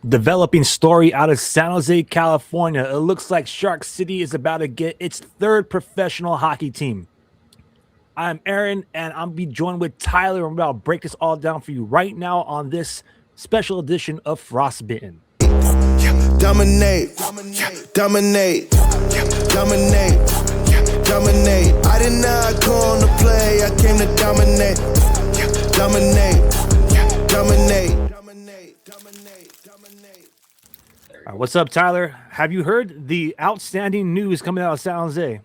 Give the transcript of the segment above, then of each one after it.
Developing story out of San Jose, California. It looks like Shark City is about to get its third professional hockey team. I'm Aaron, and I'm be joined with Tyler, and we're about to break this all down for you right now on this special edition of Frostbitten. Dominate, dominate, dominate, dominate. I did not come to play, I came to dominate, dominate, dominate, dominate, dominate, dominate. What's up, Tyler? Have you heard the outstanding news coming out of San Jose?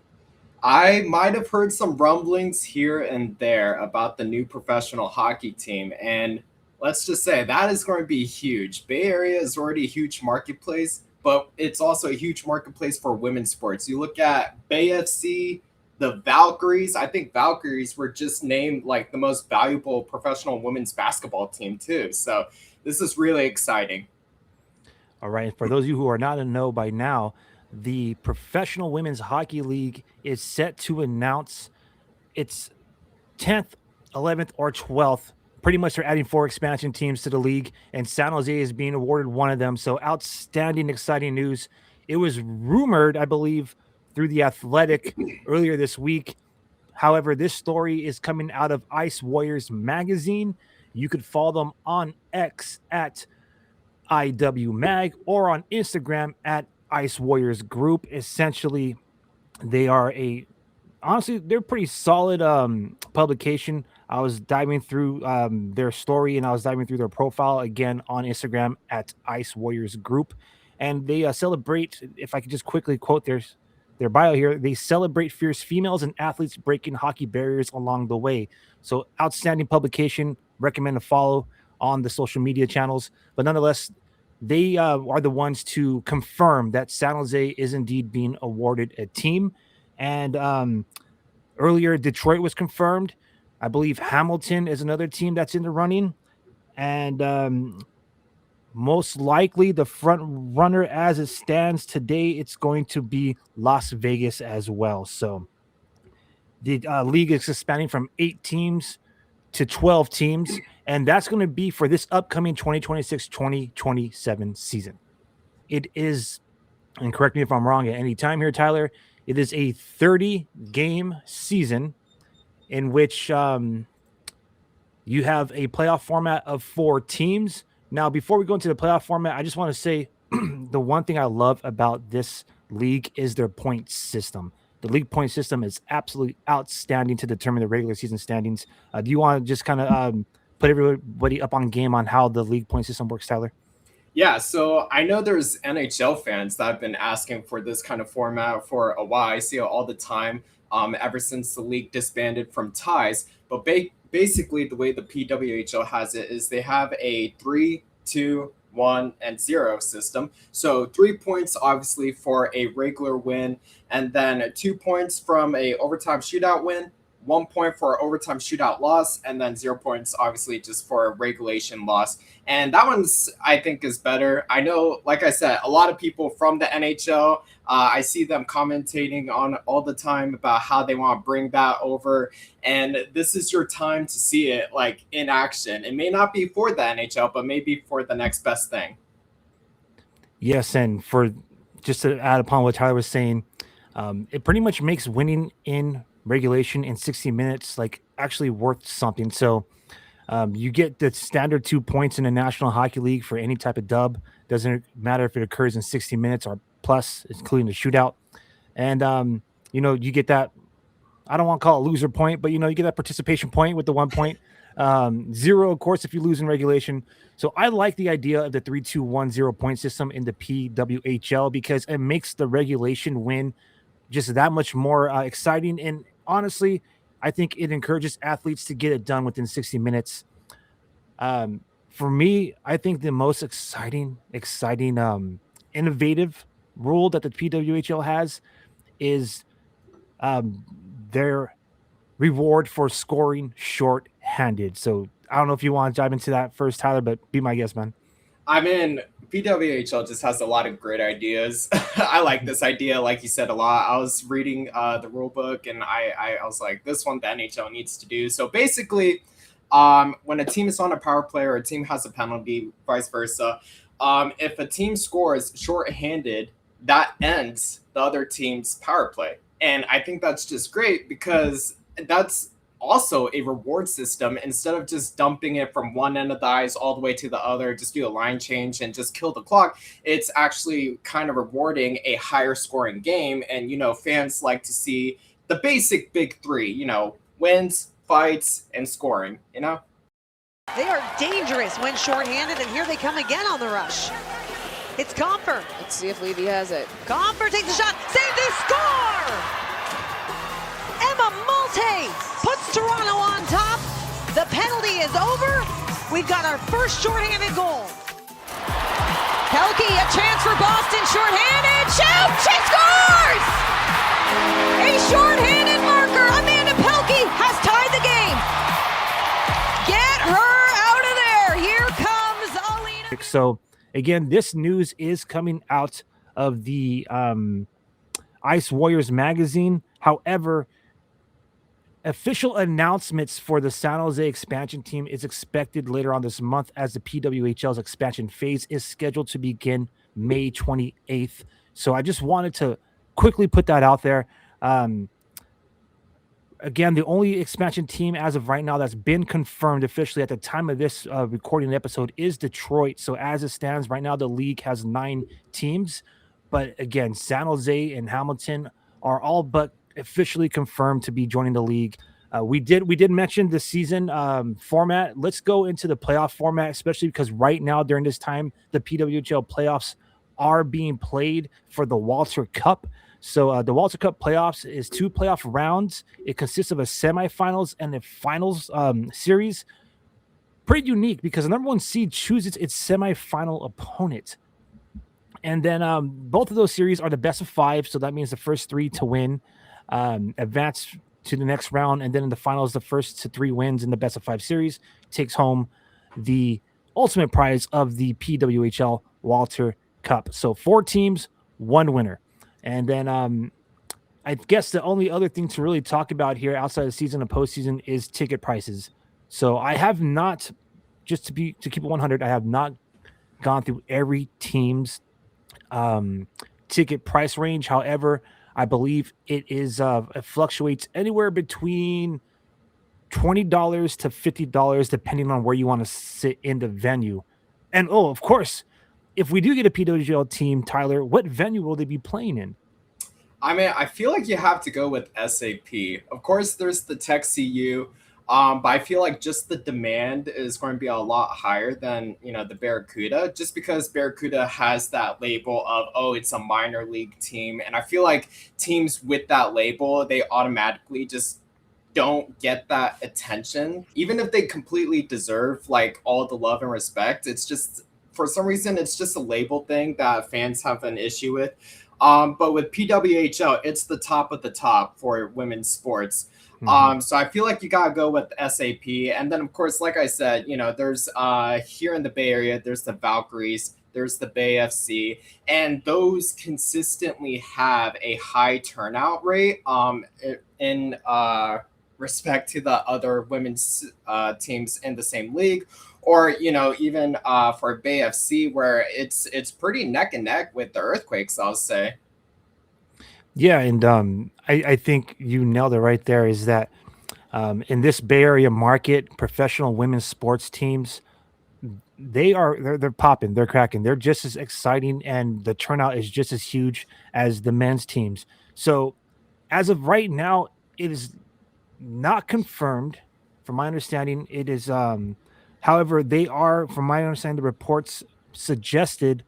I might have heard some rumblings here and there about the new professional hockey team, and let's just say that is going to be huge. Bay Area is already a huge marketplace, but it's also a huge marketplace for women's sports. You look at Bay FC, the Valkyries. I think Valkyries were just named like the most valuable professional women's basketball team too. So this is really exciting. All right. For those of you who are not in the know by now, the Professional Women's Hockey League is set to announce its 10th, 11th, or 12th. Pretty much they're adding 4 expansion teams to the league, and San Jose is being awarded one of them. So outstanding, exciting news. It was rumored, I believe, through The Athletic earlier this week. However, this story is coming out of Ice Warriors magazine. You could follow them on X at IW Mag or on Instagram at Ice Warriors Group. Essentially, they are a honestly they're pretty solid publication. I was diving through their story and I was diving through their profile again on Instagram at Ice Warriors Group, and they celebrate. If I could just quickly quote their bio here, they celebrate fierce females and athletes breaking hockey barriers along the way. So outstanding publication. Recommend a follow on the social media channels. But nonetheless, they are the ones to confirm that San Jose is indeed being awarded a team. And earlier, Detroit was confirmed. I believe Hamilton is another team that's in the running. And most likely, the front runner as it stands today, it's going to be Las Vegas as well. So the league is expanding from 8 teams to 12 teams, and that's going to be for this upcoming 2026-2027 season. It is, and correct me if I'm wrong at any time here, Tyler, it is a 30-game season in which you have a playoff format of 4 teams. Now, before we go into the playoff format, I just want to say the one thing I love about this league is their point system. The league point system is absolutely outstanding to determine the regular season standings. Do you want to just kind of put everybody up on game on how the league point system works, Tyler? Yeah, so I know there's NHL fans that have been asking for this kind of format for a while. I see it all the time, ever since the league disbanded from ties. But basically, the way the PWHL has it is they have a 3, 2, 1, and 0 system. So 3 points, obviously, for a regular win, and then 2 points from a overtime shootout win, 1 point for an overtime shootout loss, and then 0 points, obviously, just for a regulation loss. And that one's, I think, is better. I know, like I said, a lot of people from the NHL, I see them commentating on all the time about how they want to bring that over. And this is your time to see it like in action. It may not be for the NHL, but maybe for the next best thing. Yes, and for just to add upon what Tyler was saying, it pretty much makes winning in regulation in 60 minutes like actually worth something. So you get the standard 2 points in the National Hockey League for any type of dub. Doesn't matter if it occurs in 60 minutes or plus, including the shootout. And you get that. I don't want to call it loser point, but you get that participation point with the 1 point. 0, of course, if you lose in regulation. So I like the idea of the 3-2-1-0 point system in the PWHL because it makes the regulation win just that much more exciting. And honestly, I think it encourages athletes to get it done within 60 minutes. For me, I think the most exciting, innovative rule that the PWHL has is their reward for scoring short-handed. So I don't know if you want to dive into that first, Tyler, but be my guest, man. I mean, PWHL just has a lot of great ideas. I like this idea, like you said, a lot. I was reading the rule book, and I was like, this one the NHL needs to do. So basically, when a team is on a power play or a team has a penalty, vice versa, if a team scores shorthanded, that ends the other team's power play. And I think that's just great because that's also a reward system. Instead of just dumping it from one end of the ice all the way to the other, just do a line change and just kill the clock. It's actually kind of rewarding a higher scoring game. And, fans like to see the basic big three, wins, fights, and scoring. They are dangerous when shorthanded, and here they come again on the rush. It's Comfer. Let's see if Levy has it. Comfer takes the shot. Save this score! Emma Malte puts Toronto on top. The penalty is over. We've got our first shorthanded goal. Pelkey, a chance for Boston, shorthanded. Shoot! She scores! A shorthanded marker. Amanda Pelkey has tied the game. Get her out of there. Here comes Alina. So again, this news is coming out of the Ice Warriors magazine. However, official announcements for the San Jose expansion team is expected later on this month, as the PWHL's expansion phase is scheduled to begin May 28th. So I just wanted to quickly put that out there. Again, the only expansion team as of right now that's been confirmed officially at the time of this recording episode is Detroit. So as it stands right now, the league has 9 teams. But again, San Jose and Hamilton are all but officially confirmed to be joining the league. We did mention the season format. Let's go into the playoff format, especially because right now during this time, the PWHL playoffs are being played for the Walter Cup. So the Walter Cup playoffs is 2 playoff rounds. It consists of a semifinals and a finals series. Pretty unique because the number 1 seed chooses its semifinal opponent. And then both of those series are the best of 5. So that means the first 3 to win advance to the next round. And then in the finals, the first to 3 wins in the best of 5 series takes home the ultimate prize of the PWHL Walter Cup. So 4 teams, 1 winner. And then I guess the only other thing to really talk about here outside of season and postseason is ticket prices. So I have not, just to keep it 100, I have not gone through every team's ticket price range. However, I believe it fluctuates anywhere between $20 to $50, depending on where you want to sit in the venue. And of course, if we do get a PWHL team, Tyler, what venue will they be playing in? I mean, I feel like you have to go with SAP. Of course, there's the Tech CU, but I feel like just the demand is going to be a lot higher than, the Barracuda, just because Barracuda has that label of, it's a minor league team. And I feel like teams with that label, they automatically just don't get that attention, even if they completely deserve like all the love and respect. It's just, for some reason, it's just a label thing that fans have an issue with. But with PWHL, it's the top of the top for women's sports. So I feel like you got to go with SAP. And then, of course, like I said, there's here in the Bay Area, there's the Valkyries, there's the Bay FC, and those consistently have a high turnout rate in respect to the other women's teams in the same league. Or, even for Bay FC, where it's pretty neck and neck with the Earthquakes, I'll say. Yeah, and I think you nailed it right there, is that in this Bay Area market, professional women's sports teams, they're popping, they're cracking. They're just as exciting, and the turnout is just as huge as the men's teams. So as of right now, it is not confirmed. From my understanding, it is however, they are, from my understanding, the reports suggested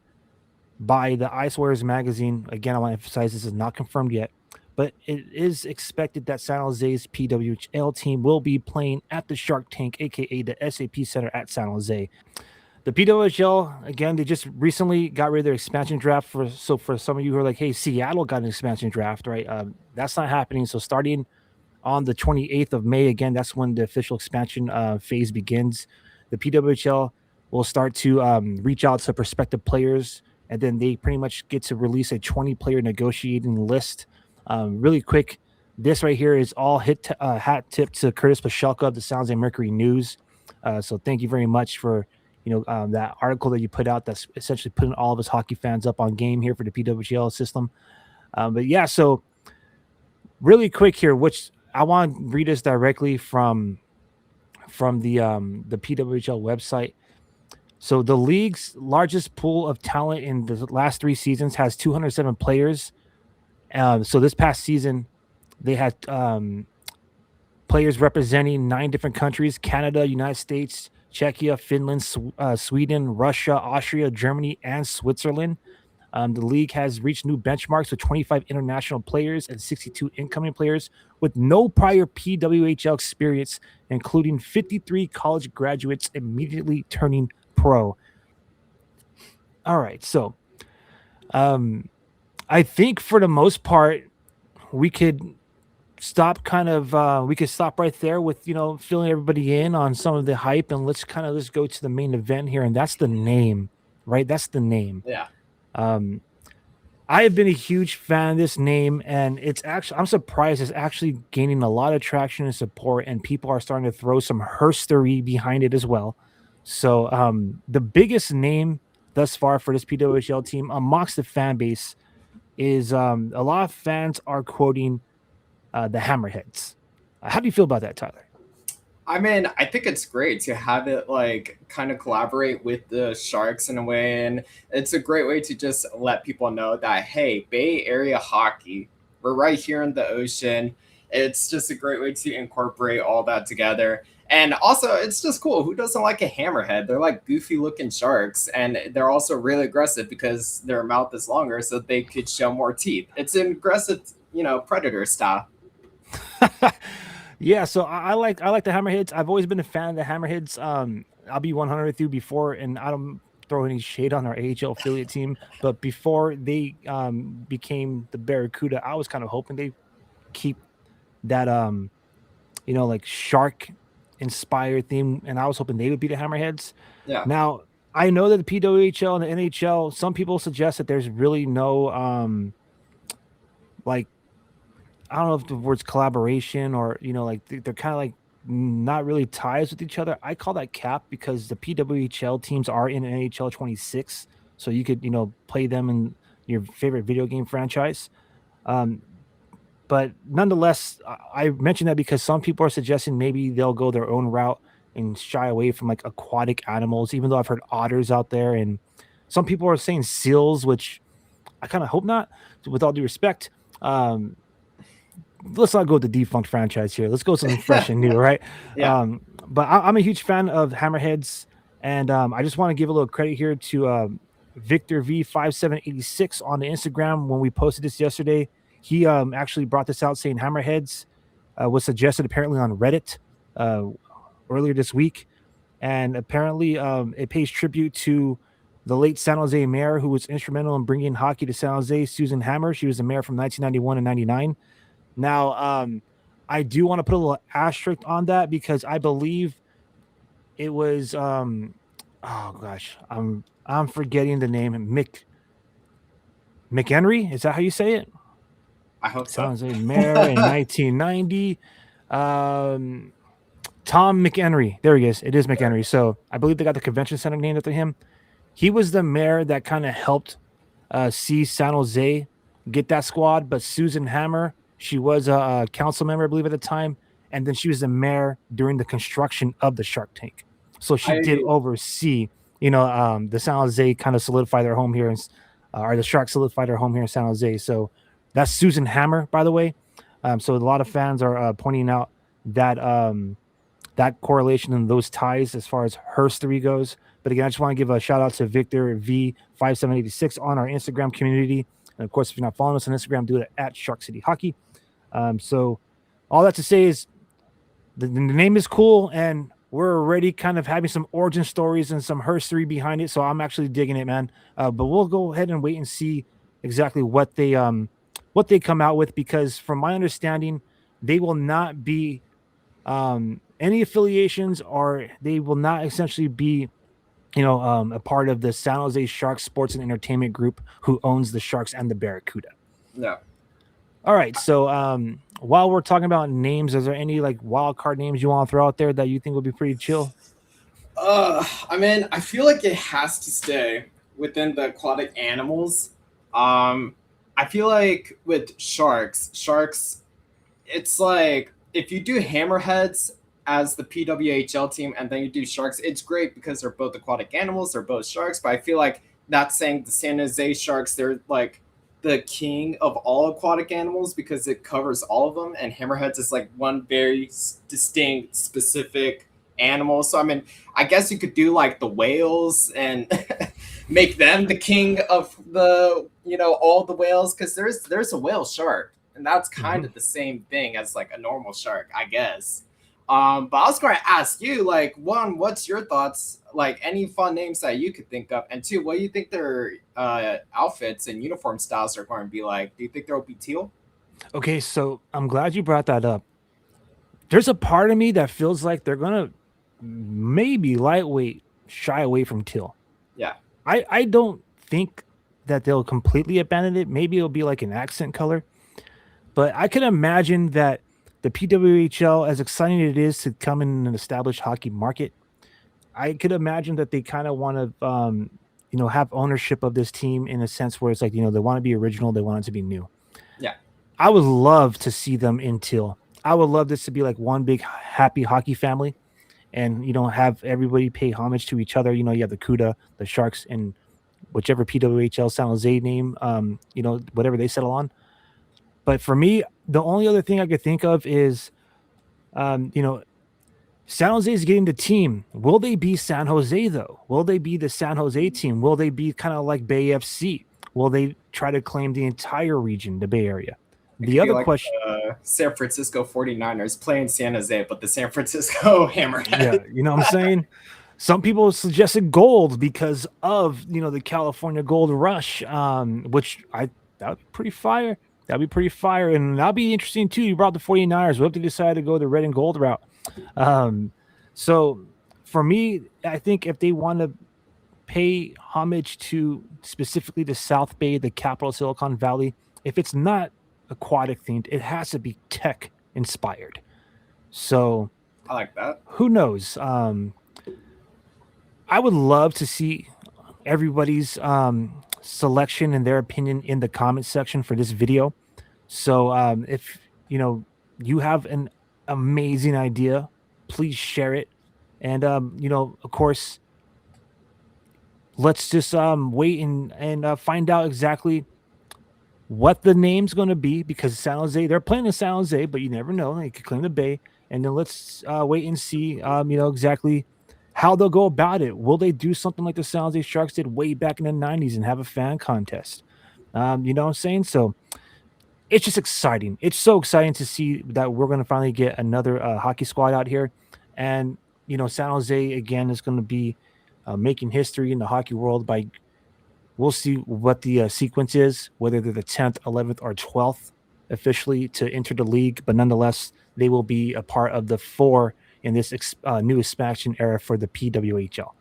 by the Ice Warriors magazine. Again, I want to emphasize this is not confirmed yet, but it is expected that San Jose's PWHL team will be playing at the Shark Tank, aka the SAP Center at San Jose. The PWHL, again, they just recently got rid of their expansion draft. So for some of you who are like, hey, Seattle got an expansion draft, right? That's not happening. So starting on the 28th of May, again, that's when the official expansion phase begins. The PWHL will start to reach out to prospective players, and then they pretty much get to release a 20-player negotiating list. Really quick, this right here is all hat tip to Curtis Pashelka of the San Jose Mercury News. So thank you very much for that article that you put out that's essentially putting all of us hockey fans up on game here for the PWHL system. But yeah, so really quick here, which I want to read this directly from the PWHL website. So the league's largest pool of talent in the last 3 seasons has 207 players. So this past season, they had players representing 9 different countries: Canada, United States, Czechia, Finland, Sweden, Russia, Austria, Germany, and Switzerland. The league has reached new benchmarks with 25 international players and 62 incoming players with no prior PWHL experience, including 53 college graduates immediately turning pro. All right, so I think for the most part, we could we could stop right there with filling everybody in on some of the hype, and let's go to the main event here, and that's the name, right? That's the name. Yeah. I have been a huge fan of this name, and I'm surprised it's actually gaining a lot of traction and support, and people are starting to throw some herstory behind it as well. So the biggest name thus far for this PWHL team amongst the fan base is a lot of fans are quoting the Hammerheads. How do you feel about that, Tyler? I mean, I think it's great to have it like kind of collaborate with the Sharks in a way. And it's a great way to just let people know that, hey, Bay Area hockey, we're right here in the ocean. It's just a great way to incorporate all that together. And also, it's just cool. Who doesn't like a hammerhead? They're like goofy looking sharks. And they're also really aggressive because their mouth is longer so they could show more teeth. It's an aggressive, predator style. Yeah, so I like the Hammerheads. I've always been a fan of the Hammerheads. I'll be 100 with you before, and I don't throw any shade on our AHL affiliate team, but before they became the Barracuda, I was kind of hoping they keep that like shark inspired theme, and I was hoping they would be the Hammerheads. Yeah. Now I know that the PWHL and the NHL, some people suggest that there's really no like, I don't know if the word's collaboration or like they're kind of like not really ties with each other. I call that cap because the PWHL teams are in NHL 26, so you could play them in your favorite video game franchise. But nonetheless, I mentioned that because some people are suggesting maybe they'll go their own route and shy away from like aquatic animals, even though I've heard otters out there, and some people are saying seals, which I kind of hope not, with all due respect. Let's not go with the defunct franchise here. Let's go something fresh and new, right? Yeah. But I'm a huge fan of Hammerheads, and I just want to give a little credit here to Victor V5786 on the Instagram. When we posted this yesterday, he actually brought this out, saying Hammerheads was suggested apparently on Reddit earlier this week, and apparently it pays tribute to the late San Jose mayor who was instrumental in bringing hockey to San Jose, Susan Hammer. She was the mayor from 1991 and 99. Now, I do want to put a little asterisk on that because I believe it was oh gosh, I'm forgetting the name. McHenry, is that how you say it? I hope so. Sounds like mayor in 1990. Tom McHenry. There he is. It is McHenry. So I believe they got the convention center named after him. He was the mayor that kind of helped see San Jose get that squad, but Susan Hammer, she was a council member, I believe, at the time, and then she was the mayor during the construction of the Shark Tank. So she did oversee, the San Jose kind of solidify their home here, or the Sharks solidify their home here in San Jose. So that's Susan Hammer, by the way. So a lot of fans are pointing out that that correlation and those ties as far as herstory goes. But again, I just want to give a shout out to Victor V5786 on our Instagram community. And of course, if you're not following us on Instagram, do it at Shark City Hockey. So all that to say is the name is cool, and we're already kind of having some origin stories and some herstory behind it. So I'm actually digging it, man. But we'll go ahead and wait and see exactly what they come out with, because from my understanding, they will not be any affiliations, or they will not essentially be a part of the San Jose Sharks Sports and Entertainment Group, who owns the Sharks and the Barracuda. No. All right. So while we're talking about names, is there any like wild card names you want to throw out there that you think would be pretty chill? I mean, I feel like it has to stay within the aquatic animals. I feel like with sharks, it's like if you do hammerheads as the PWHL team and then you do sharks, it's great because they're both aquatic animals, they're both sharks. But I feel like that's saying the San Jose Sharks, they're like the king of all aquatic animals because it covers all of them, and hammerheads is like one very distinct, specific animal. So I mean, I guess you could do like the whales and make them the king of the all the whales because there's a whale shark and that's kind of the same thing as like a normal shark, I guess. But I was going to ask you, like, one, what's your thoughts? Like, any fun names that you could think of, and two, what do you think their outfits and uniform styles are going to be like? Do you think they'll be teal? Okay, so I'm glad you brought that up. There's a part of me that feels like they're gonna maybe lightweight shy away from teal. Yeah, I don't think that they'll completely abandon it. Maybe it'll be like an accent color, but I can imagine that the PWHL, as exciting as it is to come in an established hockey market, I could imagine that they kind of want to, have ownership of this team in a sense where it's like, they want to be original, they want it to be new. yeah. I would love to see them in teal. I would love this to be like one big happy hockey family, and have everybody pay homage to each other. You have the CUDA, the Sharks, and whichever PWHL San Jose name, whatever they settle on. But for me, the only other thing I could think of is, San Jose is getting the team. Will they be San Jose though? Will they be the San Jose team? Will they be kind of like Bay FC? Will they try to claim the entire region, the Bay Area? The other like question, San Francisco 49ers playing San Jose, but the San Francisco Hammerhead. yeah, you know what I'm saying? Some people suggested gold because of the California gold rush, which that'd be pretty fire. That'd be pretty fire, and that'd be interesting too. You brought the 49ers. What if they decide to go the red and gold route? So for me, I think if they want to pay homage to specifically the South Bay, the capital of Silicon Valley, if it's not aquatic themed, it has to be tech inspired. So I like that. who knows? I would love to see everybody's selection and their opinion in the comment section for this video. So if you have an amazing idea, please share it. And of course, let's just wait and find out exactly what the name's going to be, because San Jose, they're playing in San Jose, but you never know. They could claim the Bay. And then let's wait and see, exactly how they'll go about it. Will they do something like the San Jose Sharks did way back in the 90s and have a fan contest? You know what I'm saying? So it's just exciting. It's so exciting to see that we're going to finally get another hockey squad out here. And, San Jose, again, is going to be making history in the hockey world by, we'll see what the sequence is, whether they're the 10th, 11th, or 12th officially to enter the league. But nonetheless, they will be a part of the 4 in this new expansion era for the PWHL.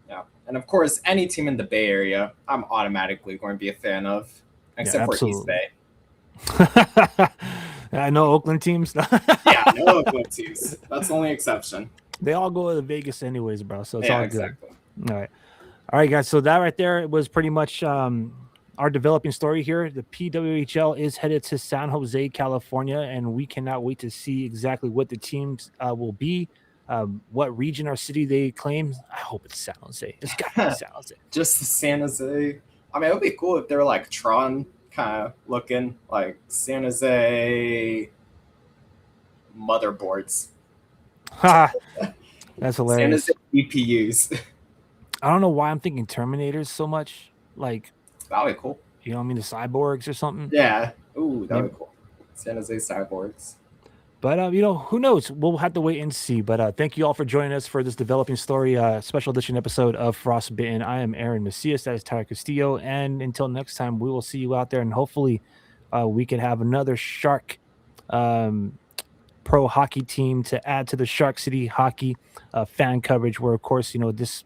Yeah. And of course, any team in the Bay Area, I'm automatically going to be a fan of, except for East Bay. I know Oakland teams. Yeah, no Oakland teams. That's the only exception. They all go to Vegas anyways, bro. So it's Yeah, all exactly. good. All right, guys. So that right there was pretty much our developing story here. The PWHL is headed to San Jose, California, and we cannot wait to see exactly what the teams will be, what region or city they claim. I hope it's San Jose. It's got to be San Jose. Just the San Jose. I mean, it would be cool if they were like Tron kind of looking, like San Jose motherboards. Ha! That's hilarious. San Jose GPUs. I don't know why I'm thinking Terminators so much. Like, That'd be cool. the cyborgs or something. Yeah. Ooh, that'd be cool. San Jose Cyborgs. But, who knows? We'll have to wait and see. But thank you all for joining us for this developing story special edition episode of Frostbitten. I am Aaron Macias. That is Tyler Castillo. And until next time, we will see you out there. And hopefully we can have another Shark pro hockey team to add to the Shark City hockey fan coverage, where, of course, this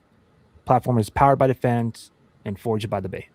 platform is powered by the fans and forged by the Bay.